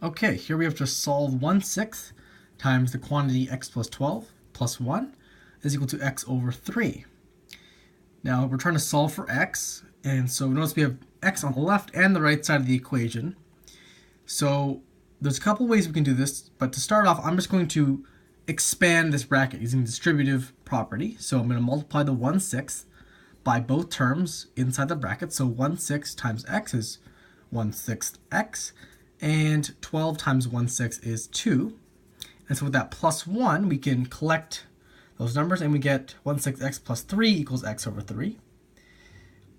Okay, here we have to solve 1/6 times the quantity x plus 12 plus 1 is equal to x over 3. Now we're trying to solve for x, and so notice we have x on the left and the right side of the equation. So there's a couple ways we can do this, but to start off, I'm just going to expand this bracket using distributive property. So I'm going to multiply the 1/6 by both terms inside the bracket. So 1/6 times x is 1/6 x, and 12 times 1/6 is 2. And so with that plus 1, we can collect those numbers, and we get 1/6 x plus 3 equals x over 3.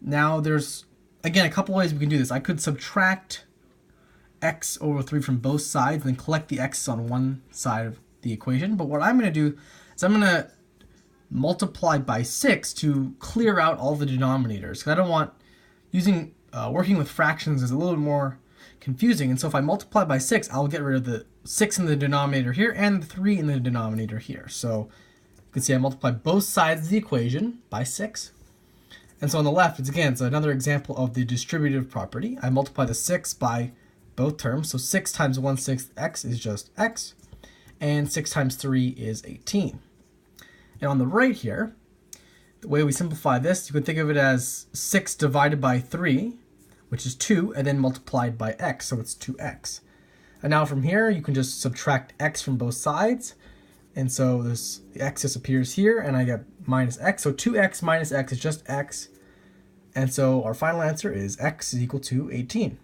Now there's, again, a couple ways we can do this. I could subtract x over 3 from both sides and then collect the x's on one side of the equation. But what I'm going to do is I'm going to multiply by 6 to clear out all the denominators, because I don't want working with fractions is a little bit more confusing. And so if I multiply by 6, I'll get rid of the 6 in the denominator here and the 3 in the denominator here. So you can see I multiply both sides of the equation by 6. And so on the left, it's another example of the distributive property. I multiply the 6 by both terms. So 6 times 1/6 x is just x, and 6 times 3 is 18. And on the right here, the way we simplify this, you can think of it as 6 divided by 3, which is 2, and then multiplied by x, so it's 2x. And now from here, you can just subtract x from both sides. And so the x disappears here, and I get minus x. So 2x minus x is just x. And so our final answer is x is equal to 18.